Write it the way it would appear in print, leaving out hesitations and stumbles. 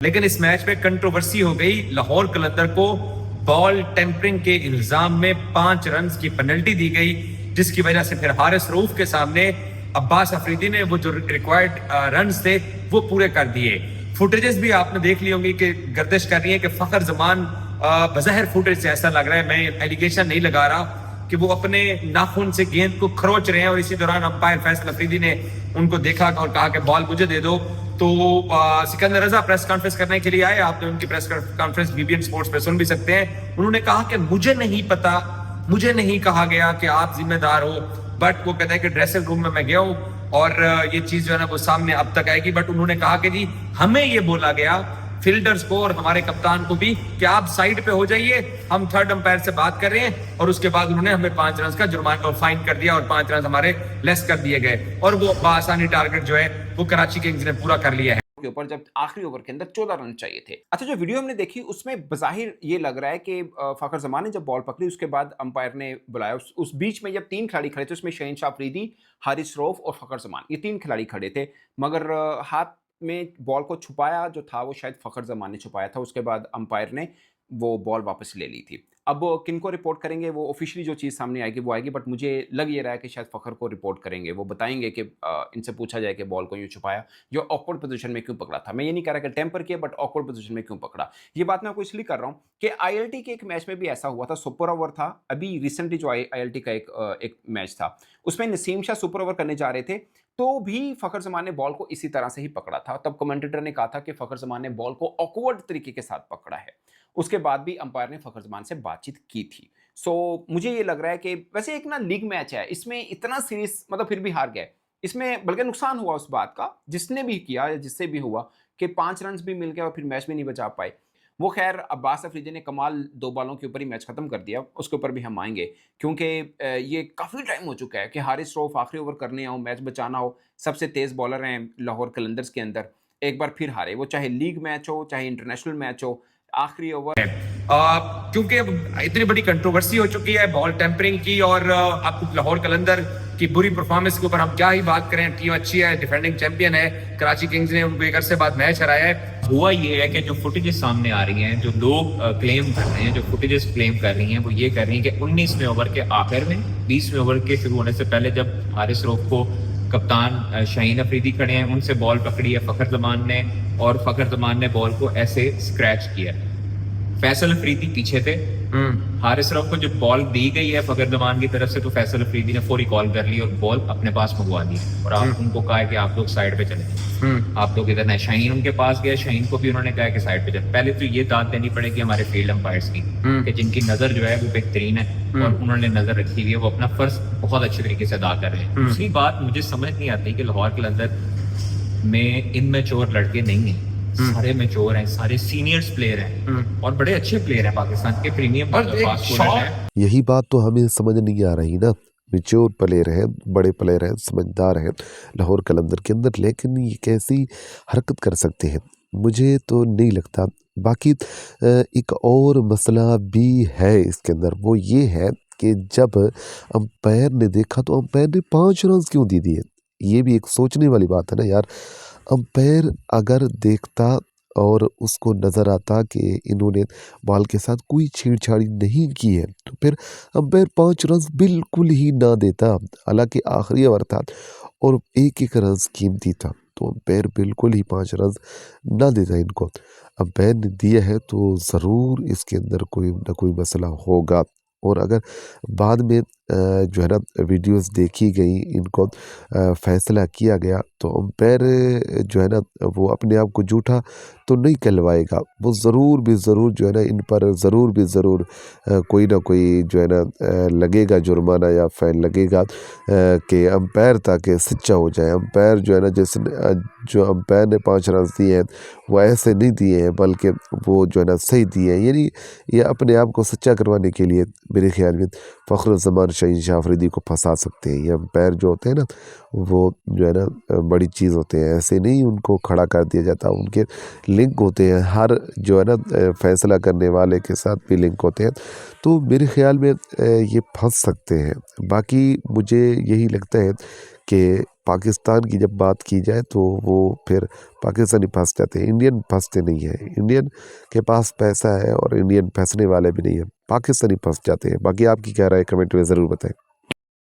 लेकिन इस मैच में कंट्रोवर्सी हो गई। लाहौर कलंदर को बॉल टेम्परिंग के इल्जाम में 5 रन की पेनल्टी दी गई, जिसकी वजह से फिर हारिस रऊफ के सामने अब्बास अफरीदी ने वो जो रिक्वायर्ड रन थे वो पूरे कर दिए। फुटेजेस भी आपने देख ली होंगी कि गर्दिश कर रही है कि फखर जमान बज़ाहिर फुटेज से ऐसा लग रहा है, मैं एलिगेशन नहीं लगा रहा, कि वो अपने नाखून से गेंद को खरोच रहे हैं और इसी दौरान अंपायर फैसल अफरीदी ने उनको देखा और कहा कि बॉल मुझे दे दो। तो सिकंदर रजा प्रेस कॉन्फ्रेंस करने के लिए आए, आपने उनकी प्रेस कॉन्फ्रेंस बीबीएन स्पोर्ट्स पे सुन भी सकते हैं। उन्होंने कहा कि मुझे नहीं पता, मुझे नहीं कहा गया कि आप जिम्मेदार हो, बट वो कहते हैं कि ड्रेसिंग रूम में मैं गया हूँ और ये चीज जो है ना वो सामने अब तक आएगी। बट उन्होंने कहा कि जी हमें ये बोला गया फील्डर्स को और हमारे कप्तान को भी कि आप साइड पे हो जाइए, हम थर्ड अंपायर से बात कर रहे हैं। और उसके बाद उन्होंने हमें 5 रन का जुर्माना फाइन कर दिया और 5 रन हमारे लेस कर दिए गए और वो आसानी टारगेट जो है वो कराची किंग्स ने पूरा कर लिया है के ऊपर, जब आखिरी ओवर के अंदर 14 रन चाहिए थे। अच्छा, जो वीडियो हमने देखी उसमें बज़ाहिर ये लग रहा है कि फखर जमान ने जब बॉल पकड़ी उसके बाद अंपायर ने बुलाया, उस बीच में जब 3 खिलाड़ी खड़े थे, उसमें शहीनशाह अफरीदी, हारिस रऊफ और फखर जमान, ये 3 खिलाड़ी खड़े थे। मगर हाथ में बॉल को छुपाया जो था वो शायद फखर जमान ने छुपाया था। उसके बाद अंपायर ने वो बॉल वापस ले ली थी। अब किनको रिपोर्ट करेंगे, वो ऑफिशियली जो चीज़ सामने आएगी वो आएगी, बट मुझे लग ये रहा है कि शायद फ़खर को रिपोर्ट करेंगे। वो बताएंगे कि इनसे पूछा जाए कि बॉल को यूँ छुपाया, जो ऑकवर्ड पोजीशन में क्यों पकड़ा था। मैं ये नहीं कह रहा कि टेम्पर किया, बट ऑकवर्ड पोजीशन में क्यों पकड़ा। ये बात मैं आपको इसलिए कर रहा हूँ कि आईएलटी के एक मैच में भी ऐसा हुआ था, सुपर ओवर था। अभी रिसेंटली जो आईएलटी का एक मैच था, उसमें नसीम शाह सुपर ओवर करने जा रहे थे, तो भी फ़खर जमान ने बॉल को इसी तरह से ही पकड़ा था। तब कमेंटेटर ने कहा था कि फ़खर जमान ने बॉल को ऑकवर्ड तरीके के साथ पकड़ा है। उसके बाद भी अंपायर ने फ़खर जमान से बातचीत की थी। सो मुझे ये लग रहा है कि वैसे एक ना लीग मैच है, इसमें इतना सीरीज मतलब फिर भी हार गए। इसमें बल्कि नुकसान हुआ उस बात का, जिसने भी किया या जिससे भी हुआ, कि 5 रन भी मिल गए और फिर मैच भी नहीं बचा पाए। वो खैर अब्बास अफरीदी ने कमाल 2 बॉलों के ऊपर ही मैच खत्म कर दिया, उसके ऊपर भी हम आएँगे। क्योंकि ये काफ़ी टाइम हो चुका है कि हारिस रऊफ आखिरी ओवर करने हो, मैच बचाना हो, सबसे तेज़ बॉलर हैं लाहौर कलंदर्स के अंदर, एक बार फिर हारे। वो चाहे लीग मैच हो, चाहे इंटरनेशनल मैच हो, आखिरी ओवर क्योंकि अब इतनी बड़ी कंट्रोवर्सी हो चुकी है बॉल टेम्परिंग की और अब लाहौर कलंदर की बुरी परफॉर्मेंस के ऊपर हम क्या ही बात करें। टीम अच्छी है, डिफेंडिंग चैंपियन है, कराची किंग्स ने उनको एक अरसे बाद मैच हराया है। हुआ ये है कि जो फुटेजेस सामने आ रही हैं, जो लोग क्लेम कर रहे हैं, जो फुटेजेस क्लेम कर रही हैं, वो ये कर रही हैं कि 19वें ओवर के आखिर में, 20वें ओवर के शुरू होने से पहले, जब हारिस रऊफ को कप्तान शाहीन अफरीदी खड़े हैं, उनसे बॉल पकड़ी है फ़खर जमान ने और फ़खर जमान ने बॉल को ऐसे स्क्रैच किया। फैसल अफरीदी पीछे थे, हारिस रऊफ को जब बॉल दी गई है फ़खर जमान की तरफ से, तो फैसल अफरीदी ने फौरी कॉल कर ली और बॉल अपने पास मंगवा दी और आप उनको कहा है कि आप लोग साइड पे चले, आप लोग इधर नहीं। शाहीन उनके पास गया, शाहीन को भी उन्होंने कहा कि साइड पे चले। पहले तो ये दाद देनी पड़ेगी हमारे फील्ड अंपायर्स की कि जिनकी नज़र जो है वो बेहतरीन है और उन्होंने नज़र रखी हुई है, वो अपना फ़र्ज बहुत अच्छे तरीके से अदा कर रहे हैं। दूसरी बात मुझे समझ नहीं आती कि लाहौर कलंदर में इनमेच्योर लड़के नहीं हैं, सारे मैच्योर हैं, सारे सीनियर्स प्लेयर हैं और बड़े अच्छे प्लेयर हैं, पाकिस्तान के प्रीमियम फास्ट बॉलर हैं। यही बात तो हमें समझ नहीं आ रही ना। मैच्योर प्लेयर हैं, बड़े प्लेयर हैं, समझदार हैं लाहौर कलंदर के अंदर, लेकिन ये कैसी हरकत कर सकते हैं, मुझे तो नहीं लगता। बाकी एक और मसला भी है इसके अंदर, वो ये है कि जब अंपायर ने देखा तो अंपायर ने 5 रन क्यों दे दिए। ये भी एक सोचने वाली बात है ना यार। अंपायर अगर देखता और उसको नज़र आता कि इन्होंने बॉल के साथ कोई छेड़छाड़ी नहीं की है, तो फिर अंपायर 5 रन बिल्कुल ही ना देता। हालांकि आखिरी ओवर था और एक रन कीमती था, तो अंपायर बिल्कुल ही 5 रन ना देता इनको। अंपायर ने दिया है तो ज़रूर इसके अंदर कोई ना कोई मसला होगा। और अगर बाद में जो है ना वीडियोस देखी गई, इनको फैसला किया गया, तो अंपायर जो है ना वो अपने आप को झूठा तो नहीं कहलवाएगा। वो ज़रूर भी ज़रूर जो है ना इन पर ज़रूर भी ज़रूर कोई ना कोई जो है ना लगेगा जुर्माना या फ़ाइन लगेगा कि अंपायर ताकि सच्चा हो जाए। अंपायर जो है ना जिसने जो अंपायर ने 5 रन दिए हैं वो ऐसे नहीं दिए हैं, बल्कि वो जो है ना सही दिए हैं। यानी ये अपने आप को सच्चा करवाने के लिए मेरे ख्याल में फ़खर जमान शहीनशाह अफरीदी को फंसा सकते हैं। ये अंपायर जो होते हैं ना, वो जो है ना बड़ी चीज़ होते हैं, ऐसे नहीं उनको खड़ा कर दिया जाता। उनके लिंक होते हैं, हर जो है ना फैसला करने वाले के साथ भी लिंक होते हैं। तो मेरे ख्याल में ये फंस सकते हैं। बाकी मुझे यही लगता है कि पाकिस्तान की जब बात की जाए तो वो फिर पाकिस्तानी फंस जाते हैं, इंडियन फंसते नहीं हैं। इंडियन के पास पैसा है और इंडियन फंसने वाले भी नहीं हैं, पाकिस्तानी फंस जाते हैं। बाकी आपकी क्या राय है, कमेंट में ज़रूर बताएं।